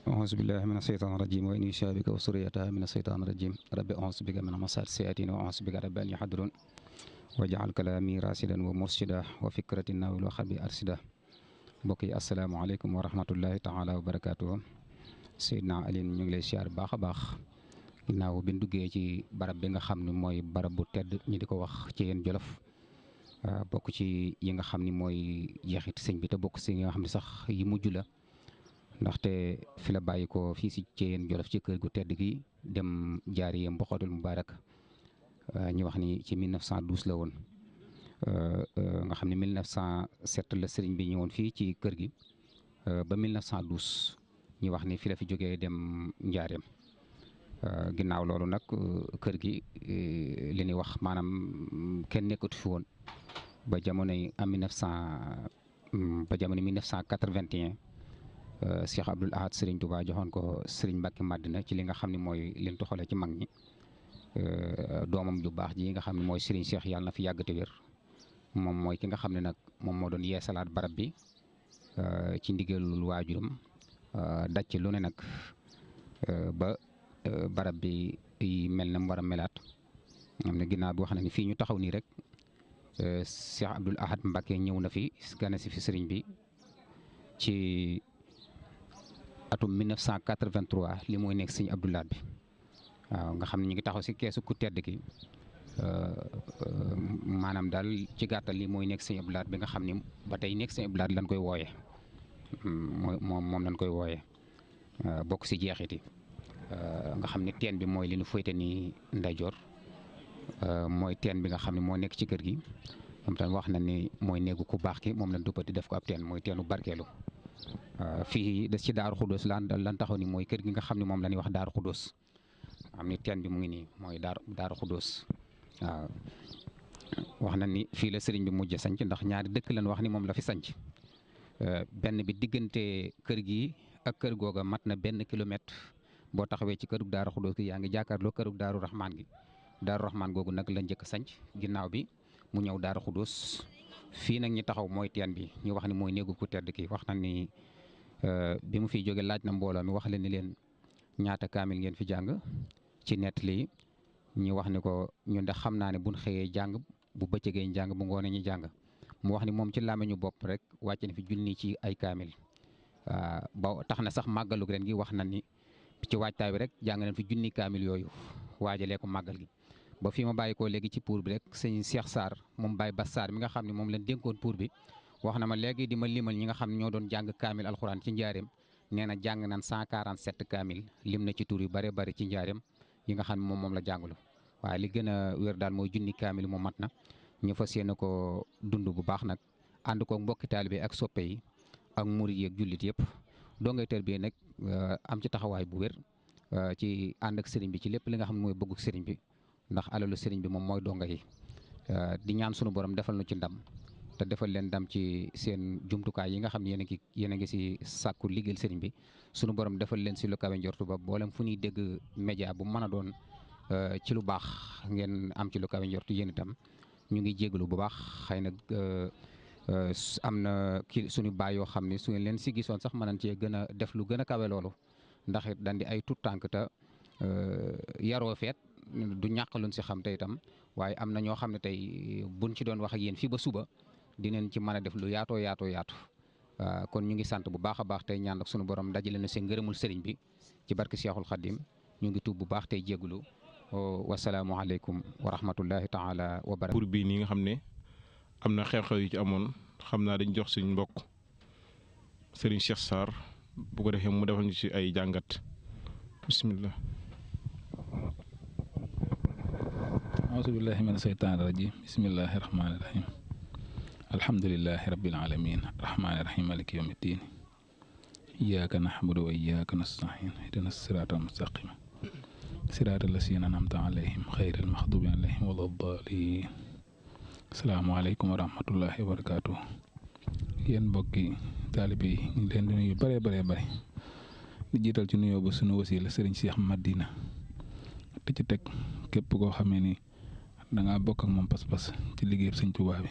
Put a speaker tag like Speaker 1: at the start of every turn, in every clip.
Speaker 1: أعوذ بالله من الشيطان الرجيم وإني شابك وسريتها من الشيطان الرجيم ربي أعوذ بك من همزات الشياطين وأعوذ بك رب أن يحضرون واجعل كلامي راشدا ومرشدا وفكرتي ناوية وقلبي أرشدا mbokk yi asalaamaaleykum wa rahmatullahi taala wa barakaatu Seydina Alioune ñu ngi lay siyaar baax a baax ginnaaw bi ñu duggee ci barab bi nga xam ne mooy barab bu tedd ñi di ko wax ci yéen Jolof bokk ci yi nga xam ni mooy jeexit sëñ bi te bokk si yi nga xam ne sax yi mujj la ndaxte fi la bàyyi ko fii si Thièyène Jolof ci kër gu tedd gi dem jaariyee Mboxatul Mubaarak ñu wax ni ci 1912 la woon nga xam ne 1907 la sëriñ bi ñëwoon fii ci kër gi ba 1912 ñu wax ni fi la fi jógee dem njaareem ginnaaw loolu nag kër gi li ñuy wax maanaam kenn nekkatu fi woon ba jamonoy am 1981 Cheikh Abdoul Ahad Serigne Touba joxoon ko Serigne Mbacke Madina ci li nga xam ne mooy leen toxale ci mag ñi doomam ju baax ji nga xam ne mooy Serigne Cheikh yàlla na fi yàgg te wér moom mooy ki nga xam ne nag moom moo doon yeesalaat barab bi ci ndigalul waajuram daj ci lu ne nag ba barab bi mel na mu war a melaat xam ne ginnaaw bi wax na ni fii ñu taxaw nii rek Cheikh Abdoul Ahad Mbacke ñëw na fi gane si fi sëriñ bi ci atum 1983 li mooy nekk sëñ Abdoul Ahad bi waaw nga xam ne ñu ngi taxaw si keesu ku tedd ki maanaam daal ci gàttal li mooy nekk sëñ Abdoul Ahad bi nga xam ni ba tey nekk sëñ Abdoul Ahad lañ koy wooyee moom lañ koy wooyee bokk si jeexiti nga xam ne teen bi mooy li nu féete nii ndeyjoor mooy teen bi nga xam ne moo nekk ci kër gi moom tam wax na ni mooy néegu ku baax ki moom lañ duppati def ko ab teen mooy teenu barkeelu fii des ci Daaru Xuddoos lan taxaw ni mooy kër gi nga xam ne moom la ñuy wax Daaru Xuddoos am ni teen bi mu ngi nii mooy Daaru Xuddoos waaw wax na ni fii la sëriñ bi mujj sanc ndax ñaari dëkk lañ wax ni moom la fi sanc benn bi diggante kër gi ak kër googa mat na 1 kilomètre boo taxawee ci kërug Daaru Xuddoos gi yaa ngi jàkkaarloo kërug Daaru Rahmaan gi Daaru Rahmaan googu nag la njëkk a sanc ginnaaw bi mu ñëw Daaru Xuddoos fii nag ñi taxaw mooy teen bi ñu wax ni mooy néegu ku tedd ki wax na ni bi mu fiy jóge laaj na mbooloo mi wax leen ni leen ñaata kaamil ngeen fi jàng ci nett lii ñu wax ni ko ñun de xam naa ne buñ xëyee jàng bu bëccëgee ñu jàng bu ngoonee ñu jàng mu wax ni moom ci làmmiñu bopp rek wàcc na fi junni ci ay kaamil ba tax na sax màggalug ren gi wax na ni ci waajtaay bi rek jàng nañ fi junni kaamil yooyu waajalee ko màggal gi ba fii ma bàyyi ko léegi ci pour bi rek sëñ Cheikh Sarr moom Baye Bass Sarr mi nga xam ne moom lañ dénkoon pour bi wax na ma léegi di ma limal ñi nga xam ne ñoo doon jàng kaamil alxuraan ci njaareem nee na jàng nañ 147 kaamil lim na ci tur yu bare bari ci njaareem yi nga xam ne moom la jàngalu waaye li gën a wér daal mooy junni kaamil mu mat na ñu fas yéene ko dund bu baax nag ànd ko mbokki taalibe ak soppe yi ak murid yi ak jullit yëpp dongay tër bi nag am ci taxawaay bu wér ci ànd ak sëriñ bi ci lépp li nga xam ne mooy bëggu sëriñ bi ndax alalu sëriñ bi moom mooy donga yi di ñaan sunu borom defal nu ci ndam te defal leen ndam ci seen jumtukaay yi nga xam ne yéen a ngi si sàkku liggéeyal sëriñ bi sunu borom defal leen si lu kawe njortu ba boolem fu ñuy dégg média bu mën a doon ci lu baax ngeen am ci lu kawe njortu yéen itam ñu ngi jégalu bu baax xëy na am na kii suñu baay yoo xam ne su ngeen leen si gisoon sax mën nañ cee gën a def lu gën a kawe loolu ndax it dañ di ay tout tànk te yaroo feet du ñàkk luñ si xam te itam waaye am na ñoo xam ne tey buñ ci doon wax ak yéen fii ba suba dinañ ci mën a def lu yaatoo yaatu kon ñu ngi sant bu baax a baax tey ñaan ak sunu borom dajale na seen ngërëmul sëriñ bi ci barke Cheikhul Khadim ñu ngi tuub bu baax tey jégalu wasalaamualeykum wa rahmatullahi taala wa barakatuh.
Speaker 2: pour bii nii nga xam ne am na xew-xew yu ci amoon xam naa dañ jox suñ mbokk Serigne Cheikh Sarr bu ko defee mu defal ñu ci ay jàngat bismillah.
Speaker 3: auzu billahi mina seytaani rajim bismillahi rahmaani rahim alhamdulilahi rabbil alamin rahmaani rahim maliki yawmi ddin iyyaka na'budu wa iyyaka nasta'in ihdina siraatal mustaqim siraatal lazina an'amta alayhim xayril maxdubi alayhim wala ddaalin asalaamaaleykum wa rahmatullahi wa barakaatu yéen mbokki taalibe yi ñu ngi leen di nuyu bëree bëri di jiital ci nuyoo ba sunu wasila sëriñ Cheikh Madina te ci teg képp koo xamee ni da ngaa bokk ak moom pas-pas ci liggéey sëñ Tuubaa bi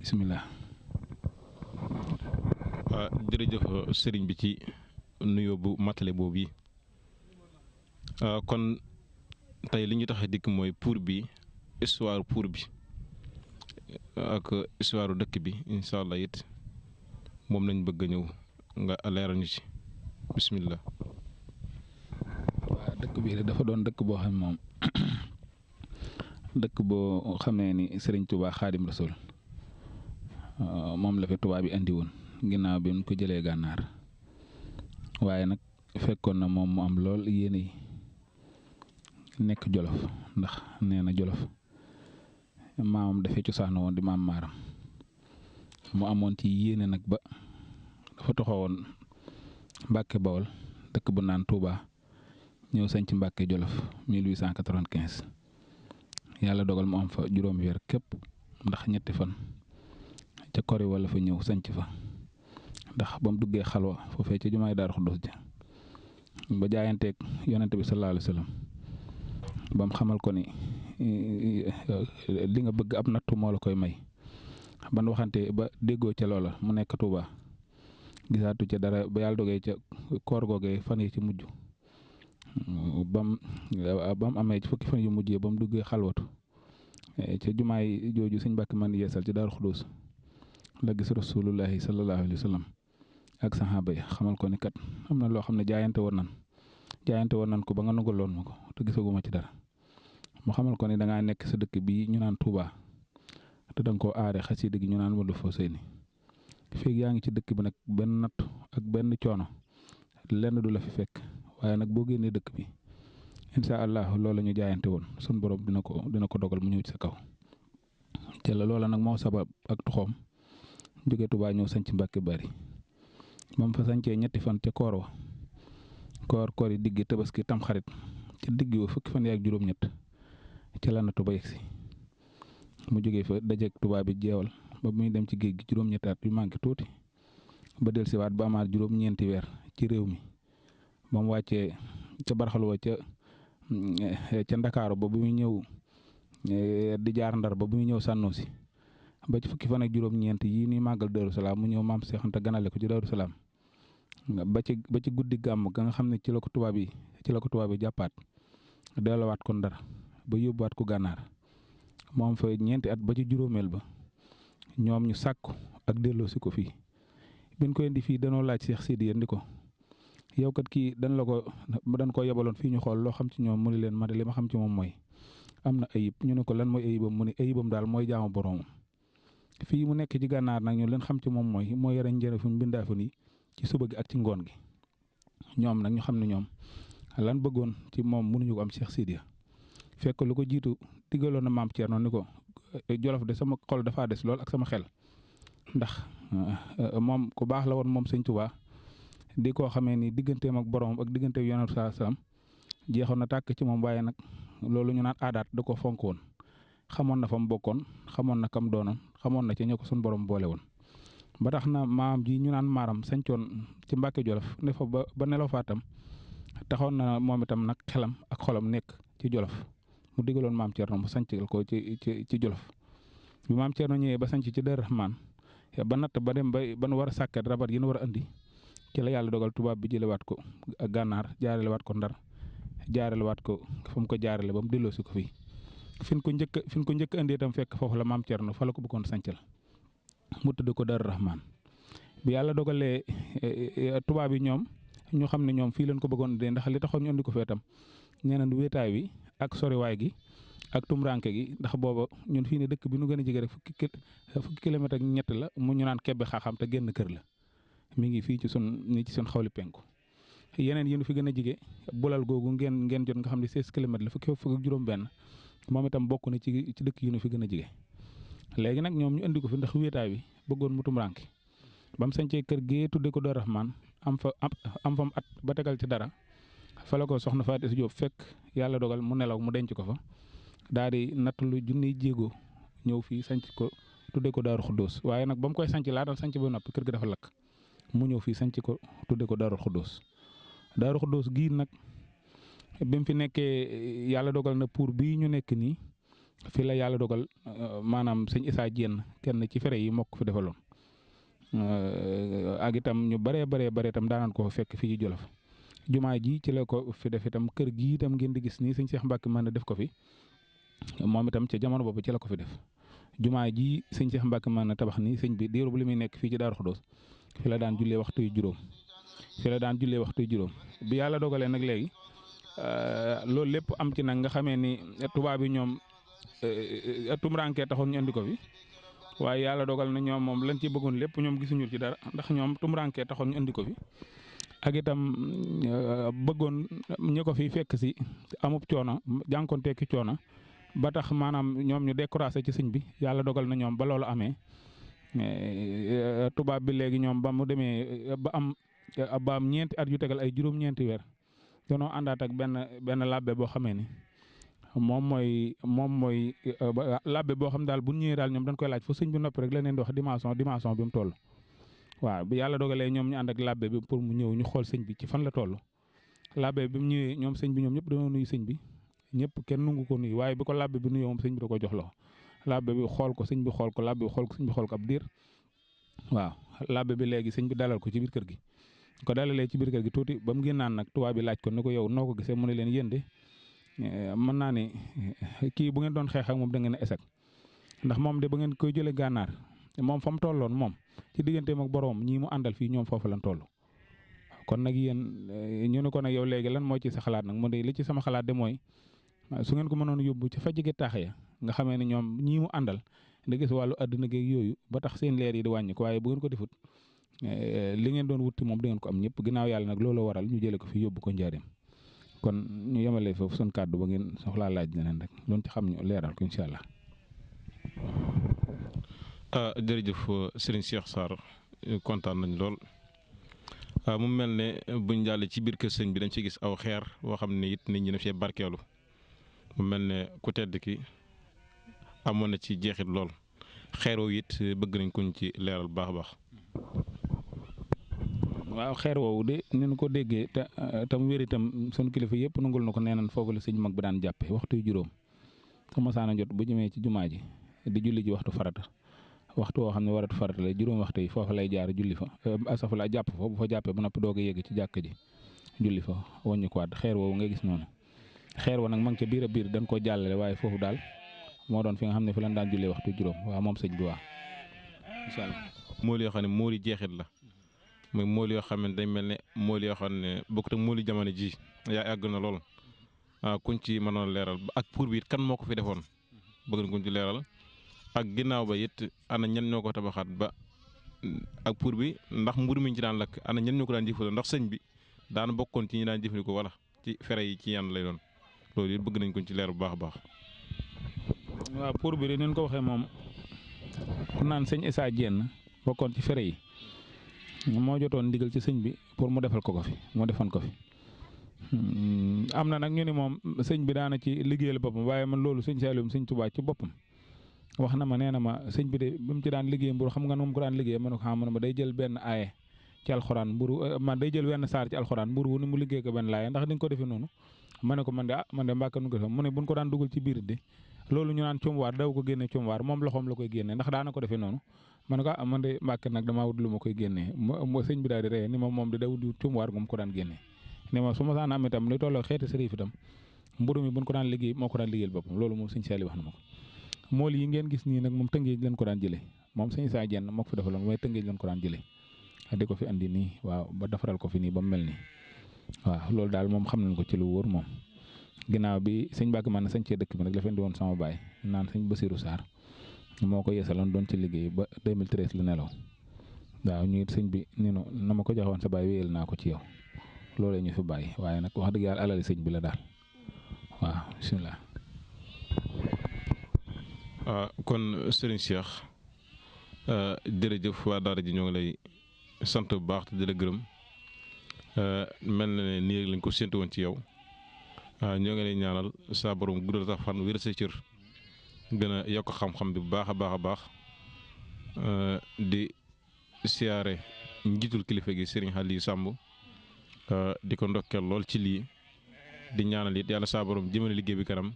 Speaker 3: bisimilah.
Speaker 2: waaw jërëjëf sëriñ bi ci nuyoo bu matale boobu yi kon tey li ñu tax a dikk mooy pour bi histoire pour bi ak histoire dëkk bi incha allah it moom lañ bëgg a ñëw nga leeral ñu ci bismillah.
Speaker 3: waaw dëkk bi dafa doon dëkk boo xam moom dëkk boo xamee ni Serigne Touba Xaadim Rasul moom la fi Touba bi andi woon ginnaaw bi mu ko jëlee gànnaar waaye nag fekkoon na moom mu am lool yéene yi nekk Jolof ndax nee na Jolof maamam dafay cosaanu woon di maam maaram mu amoon ci yéene nag ba dafa taxawoon Mbàkke Bawol dëkk bu naan Touba ñëw sañ ci Mbàkke Jolof 1895 yàlla dogal mu am fa juróomi weer képp ndax ñetti fan ca kori wala fa ñëw sañc fa ndax ba mu duggee xalwa foofee ca jumaay Daaru Xudoos ja ba jaayanteeg yonente bi sallallahu alayhi wa sallam ba mu xamal ko ni li nga bëgg ab nattu moo la koy may ban waxante ba déggoo ca loola mu nekk Touba gisaatu ca dara ba yàlla dogee ca koor googee fan yi ci mujj ba mu amee fukki fan yu mujjee ba mu duggee xalwatu ca jumaay jooju sëñ Mbàkke man yeesal ci Daaru Xudoos la gis rasulullahi sallallahu alayhi wa sallam ak saxaaba yi xamal ko ni kat am na loo xam ne jaayante woon nan ko ba nga nugaloon ma ko te gisaguma ci dara mu xamal ko ni da ngaa nekk sa dëkk bii ñu naan Touba te da nga koo aare xasida gi ñu naan wala foo sëy ni feeg yaa ngi ci dëkk bi nag benn natt ak benn coono lenn du la fi fekk waaye nag boo génnee dëkk bi incha allah loola ñu jaayante woon sun borom dina ko dogal mu ñëw ci sa kaw te la loola nag moo sabab ak tuxoom jóge Touba ñëw sañc Mbàkke Bari moom fa sañcee ñetti fan ca koor wa koor yi digg tabaski tamxarit ca digg wa fukki fan yaak juróom-ñett ca la nattu ba yegsi mu jógee fa dajeeg Touba bi jeewal ba muy dem ci géej gi juróom-ñetti at yu manqué tuuti ba dellusiwaat ba amaat juróom-ñeenti weer ci réew mi ba mu wàccee ca barxalwa ca Ndakaaru ba bu muy ñëw di jaar Ndar ba bu muy ñëw Sànnoosi ba ci fukki fan ak juróom-ñeent yii nii màggal Daaru Salaam mu ñëw maam Seex Anta ganale ko ci Daaru Salaam ba ci guddi gàmm ga nga xam ne ci la ko tubaab yi jàppaat delluwaat ko Ndar ba yóbbuwaat ko gànnaar moom fa ñeenti at ba ci juróomeel ba ñoom ñu sàkku ak delloosi ko fii biñ ko indi fii danoo laaj Seex Sidi yéen di ko yow kat kii dañ ko yebaloon fii ñu xool loo xam ci ñoom mu ni leen ma de li ma xam ci moom mooy am na ayib ñu ne ko lan mooy ayibam mu ne ayibam daal mooy jaamu boroomam fii mu nekk ci gànnaar nag ñu leen xam ci moom mooy yore njëriñ fu mbindaafan yi ci suba gi ak ci ngoon gi ñoom nag ñu xam ne ñoom lan bëggoon ci moom mënuñu ko am Seex Sidiya fekk lu ko jiitu digaloon na maam Thierno ni ko Jolof de sama xol dafaa des lool ak sama xel ndax moom ku baax la woon moom sëñ Touba di koo xamee ni digganteem ak borom ak digganteem yonent saa salaam jeexoon na tàkk ci moom waaye nag loolu ñu naan aadaat da ko fonk woon xamoon na fa mu bokkoon xamoon na kam doonoon xamoon na ci ña ko suñu borom boole woon. ba tax na maam ji ñu naan maaram sañcoon ci Mbàkke Jolof ne fa ba nelaw faatam taxoon na moom itam nag xelam ak xolam nekk ci Jolof mu digaloon maam Thierno mu sañcal ko ci Jolof bi maam Thierno ñëwee ba sañc ci Daaru Rahmaan ba natt ba dem ba nu war a sàkkat rabat yi nu war a andi ci la yàlla dogal tubaab bi jëlewaat ko gànnaar jaarelewaat ko Ndar jaarelewaat ko fa mu ko jaarale ba mu delloosi ko fii fi ñu ko njëkk andi itam fekk foofu la maam Thierno fa la ko bëggoon sañcal mu tudd ko Daaru Rahmaan bi yàlla dogalee tubaab yi ñoom ñu xam ne ñoom fii leen ko bëggoon dee ndax li taxoon ñu andi ko fee tam ñeneen wéetaay wi ak soriwaay gi ak tumranke gi ndax booba ñun fii ne dëkk bi nu gën a jege rek fukki kilomètre ak ñett la mu ñu naan kebbe xaaxam te génn kër la mi ngi fii ci sun xawli penku yeneen yi nu fi gën a jige bulal googu ngeen jot nga xam ne 16 kilomètres la fukki ak juróom-benn moom itam bokk na ci dëkk yi nu fi gën a jige léegi nag ñoom ñu andi ko fi ndax wéetaay bi bëggoon mu tumranke ba mu sañcee kër gee tudde ko Daaru Rahmaan am fa at ba tegal ci dara fa la ko soxna Faati Jóob fekk yàlla dogal mu nelaw mu denc ko fa daal di natt lu junniy jéego ñëw fii sanc ko tudde ko Daaru Xuddoos waaye nag ba mu koy sanc laa dal sanc ba noppi kër gi dafa lakk mu ñëw fii sanc ko tudde ko Daaru Xuddoos Daaru Xuddoos gii nag bi mu fi nekkee yàlla dogal na pour bii ñu nekk nii fi la yàlla dogal maanaam sëñ Isaa Jéen kenn ci fere yi moo ko fi defaloon ak itam ñu bare itam daanaan ko fekk fii ci Jolof jumaa ji ci la ko fi def itam kër gi itam ngeen di gis nii sëñ Cheikh Mbacke mën na def ko fi moom itam ca jamono boobu ci la ko fi def jumaa ji sëñ Cheikh Mbacke mën na tabax nii sëñ bi diiru bu li muy nekk fii ci Daaru Xudoos fi la daan jullee waxtu yu juróom bi yàlla dogalee nag léegi loolu lépp am ci nag nga xamee ni tubaab yi ñoom tumuraanke taxoon ñu andi ko fi waaye yàlla dogal na ñoom moom lañ ci bëggoon lépp ñoom gisuñu ci dara ndax ñoom tumuraanke taxoon ñu andi ko fi ak itam bëggoon ñi ko fi fekk si amub coono jànkonteeki coono ba tax maanaam ñoom ñu découragé ci sëñ bi yàlla dogal na ñoom ba loolu amee tubaab bi léegi ñoom ba mu demee ba am ñeenti at yu tegal ay juróom-ñeenti weer danoo àndaat ak benn labbe boo xamee ni moom mooy labbe boo xam daal bu ñëwee daal ñoom dañ koy laaj fa sëñ bi noppi rek la leen di wax dimension bi mu toll. waaw bi yàlla dogalee ñoom ñu ànd ak labbe bi pour mu ñëw ñu xool sëñ bi ci fan la toll labbe bi mu ñëwee ñoom sëñ bi ñoom ñëpp dañoo nuyu sëñ bi ñëpp kenn nungu ko nuyu waaye bi ko labbe bi nuyoo moom sëñ bi da ko jox loxo labbe bi xool ko sëñ bi xool ko labbe bi xool ko sëñ bi xool ko ab diir waaw labbe bi léegi sëñ bi dalal ko ci biir kër gi. ko dalalee ci biir kër gi tuuti ba mu génnaan nag tubaab bi laaj ko ne ko yow noo ko gisee mu ne leen yéen de mën naa ne kii bu ngeen doon xeex ak moom da ngeen a échec ndax moom de ba ngeen koy jëlee gànnaar moom fa mu tolloon moom ci digganteem ak boroom ñii mu àndal fii ñoom foofu lañ toll. kon nag yéen ñu ne ko nag yow léegi lan moo ci sa xalaat nag mu de li ci sama xalaat de mooy su ngeen ko mënoon yóbbu ci fa jege taax ya nga xamee ne ñoom ñii mu àndal da gis wàllu àdduna geeg yooyu ba tax seen leer yi di wàññi ko waaye bu ngeen ko defut li ngeen doon wuti moom da ngeen ko am ñëpp ginnaaw yàlla nag loolu waral ñu jëlee ko fi yóbbu ko njaareem kon ñu yemalee foofu sun kàddu ba ngeen soxlaa laaj leneen rek loolu ci xam ñu leeral ko incha allah.
Speaker 2: jërëjëf Serigne Cheikh Sarr kontaan nañ lool mu mel ne buñ jàllee ci biir kër sëñ bi dañ ci gis aw xeer boo xam ne it nit ñi daf cee barkeelu mu mel ne ku tedd ki amoon na ci jeexit lool xeer woowu it bëgg nañ kuñ ci leeral bu baax a baax.
Speaker 3: waaw xeer woowu de ni ñu ko déggee te tam wér itam sunu kilifa yëpp nangul na ko nee nañ foofu la sëñ mag bi daan jàppe waxtu yu juróom su masaana jot bu jëmee ci jumaa ji di julli ji waxtu farata waxtu woo xam ne waratu farata la juróom waxtu yi foofu lay jaar julli fa asafala jàpp fa bu fa jàppee ba noppi doog a yegg ci jàkk ji julli fa wàññi ko waat xeer woowu nga gis noonu xeer wa nag ma ngi ca biir a biir dañ koo jàllale waaye foofu daal moo doon fi nga xam ne fi lañ daan jullee waxtu juróom waaw moom sëñ bi waaw incha allah.
Speaker 2: mool yoo xam ne mool yi jeexit la mooy mool yoo xam ne dañ mel ne mool yoo xam ne bokkut ak mool yi jamono ji yaa yàgg na lool kuñ ci mënoon leeral ak pour bi it kan moo ko fi defoon bëgg na kuñ ci leeral. ak ginnaaw ba it ana ñan ñoo ko tabaxaat ba ak pour bi ndax mburu mi ñu ci daan lakk ana ñan ñoo ko daan jëfandikoo ndax sëñ bi daan bokkoon ci ñi daan jëfandikoo wala ci fere yi ci yan lay doon loolu it bëgg nañ ko ci leer bu baax a baax.
Speaker 3: waaw pour bi ni ñu ko waxee moom ku naan sëñ Issa Diène bokkoon ci fere yi moo jotoon ndigal ci sëñ bi pour mu defal ko fi mu defoon ko fi. am na nag ñu ni moom sëñ bi daana ci liggéeyal boppam waaye man loolu sëñ Saliou sëñ Touba ci boppam. wax na ma nee na ma sëñ bi de bi mu ci daan liggéey mburu xam nga nu mu ko daan liggéey ma ne ko xam ma day jël benn aaye ci alxuraan mburu man day jël wenn saar ci alxuraan mburu wu ni mu liggéey ko benn laaye ndax di nga ko defee noonu ma ne ko man de mbàkka nu ko defee mu ne buñ ko daan dugal ci biir de loolu ñu naan cumwaar daw ko génne cumwaar moom loxoom la koy génne ndax daana ko defee noonu ma ne ko man de mbàkka nag damaa wut lu ma koy génnee mo sëñ bi daal di ree ni ma moom di daw di cumwaar gu mu ko daan génne ni ma su ma saan am itam li tolloo xeeti sërif itam mburu mi buñ ko daan liggéey moo ko daan liggéeyal boppam loolu moom sëñ Saliou wax na ma ko mool yi ngeen gis nii nag moom tëngeej lañ ko daan jëlee moom sëñ Issa Diène moo ko fi defaloon mooy tëngeej lañ ko daan jëlee di ko fi andi nii waaw ba defaral ko fi nii ba mu mel nii waaw loolu daal moom xam nañ ko ci lu wóor moom. ginnaaw bi sëñ Mbacke man sañ cee dëkk bi nag la fi indi woon sama baay naan sëñ Basirou Sarr moo ko yeesaloon doon ci liggéey ba 2013 la nelaw waaw ñu it sëñ bi ni no na ma ko joxoon sa baay wéyal naa ko ci yow loolee ñu fi bàyyi waaye nag wax dëgg yàlla alali sëñ bi la daal waaw bisimilah.
Speaker 2: kon Serigne Cheikh jërëjëf waa daara ji ñoo ngi lay sant bu baax te di la gërëm mel na ne nii rek lañ ko séntu woon ci yow ñoo ngi lay ñaanal saa borom guddal sax fan wér sa cër gën a yokk xam-xam bi bu baax a baax a baax di siyaare njiitul kilifa gi Serigne Aliou Samb di ko ndokkeel lool ci lii di ñaanal it yàlla saa borom jëmale liggéey bi kanam.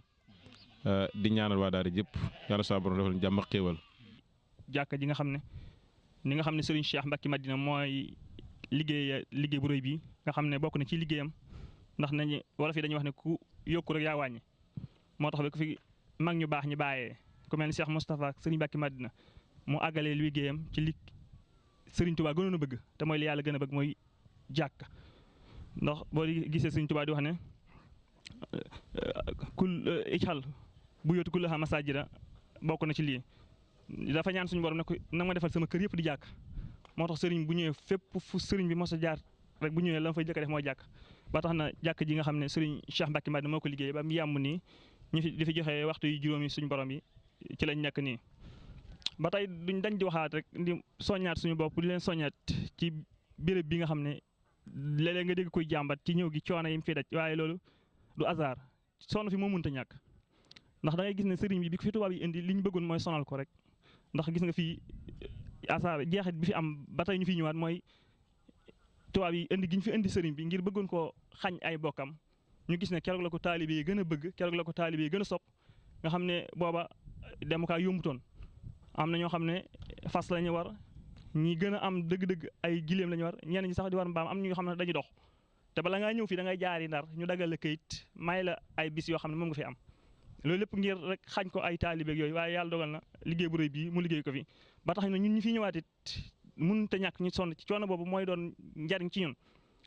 Speaker 2: di ñaanal waa daara jëpp yàlla saa borom defal jàmm ak xéewal.
Speaker 4: jàkka ji nga xam ne ni nga xam ne Serigne Cheikh Mbacke Madina mooy liggéey bu rëy bi nga xam ne bokk na ci liggéeyam ndax nañu wala fi dañuy wax ne ku yokku rek yaa wàññi moo tax ba ku fi mag ñu baax ñi bàyyee ku mel ni Cheikh Moustapha ak Serigne Mbacke Madina mu àggalee liggéeyam ci li Serigne Touba gënoon a bëgg te mooy li yàlla gën a bëgg mooy jàkk ndax boo gisee Serigne Touba di wax ne kul ijxal bu yóotu kullaha masajida bokk na ci lii dafa ñaan suñu borom ne ko nag ma defal sama kër yëpp di jàkk moo tax sëriñ bu ñëwee fépp fu sëriñ bi mos a jaar rek bu ñëwee la ma fay jëkk a def mooy jàkk ba tax na jàkk ji nga xam ne sëriñ Cheikh Mbacke Madina moo ko liggéey ba mu yàmm nii ñu fi di fi joxe waxtu yu juróomi suñu borom yi ci lañ nekk nii ba tey duñ dañ di waxaat rek di soññaat suñu bopp di leen soññaat ci béréb bi nga xam ne léeg-léeg nga dégg koy jàmbat ci ñëw gi coono yi mu fi daj waaye loolu du hasard sonn fi moo mënta ñàkk ndax da ngay gis ne sëriñ bi ko fi tubaab yi indi li ñu bëggoon mooy sonal ko rek ndax gis nga fii hasard jeexit bi fi am ba tey ñu fi ñëwaat mooy tubaab yi indi gi ñu fi indi sëriñ bi ngir bëggoon koo xañ ay bokkam ñu gis ne keroog la ko taalibe yi gën a bëgg keroog la ko taalibe yi gën a sopp nga xam ne booba demukaay yombutoon am na ñoo xam ne fas la ñu war ñi gën a am dëgg-dëgg ay gileem la ñu war ñenn ñi sax di war mbaam am ñoo xam ne dañuy dox te bala ngaa ñëw fii da ngay jaari Ndar ñu dagal la këyit may la ay bis yoo xam ne moom nga fi am loolu lépp ngir rek xañ ko ay taalibeeg yooyu waaye yàlla dogal na liggéey bu rëy bii mu liggéey ko fi ba tax na ñun ñi fi ñëwaat it mënut a ñàkk ñu sonn ci coono boobu mooy doon njariñ ci ñun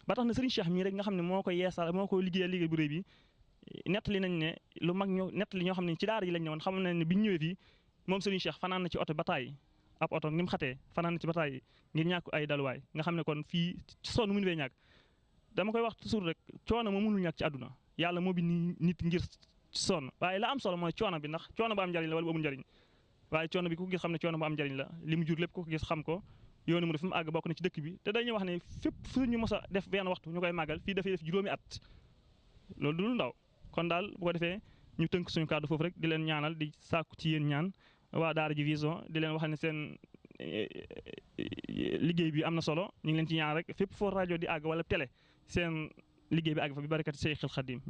Speaker 4: ba tax na Serigne Cheikh mii rek nga xam ne moo ko yeesal moo ko liggéeyal liggéey bu rëy bi nettali nañ ne lu mag ñoo nettali ñoo xam ne ci daara ji lañ ne woon xam nañ ne biñ ñëwee fii moom Serigne Cheikh fanaan na ci oto bataay ab oto ni mu xatee fanaan na ci bataay ngir ñàkk ay daluwaay nga xam ne kon fii sonn mënu fee ñàkk dama koy wax toujours rek coono moo mënul ñàkk ci àdduna yàlla moo bi nit ngir sonn waaye la am solo mooy coono bi ndax coono bu am njariñ la wala bu amul njariñ waaye coono bi ku ko gis xam ne coono bu am njariñ la li mu jur lépp ku ko gis xam ko yoonu mu def fi mu àgg bokk na ci dëkk bi te dañuy wax ne fépp fu ñu mos a def benn waxtu ñu koy màggal fii dafay def juróomi at loolu du lu ndaw kon daal bu ko defee ñu tënk suñu kàddu foofu rek di leen ñaanal di sàkku ci yéen ñaan waa Daara J Vision di leen wax ne seen liggéey bi am na solo ñu ngi leen ci ñaan rek fépp foo rajo di àgg wala télé seen liggéey bi àgg fa bi barakati Seyxul Xadim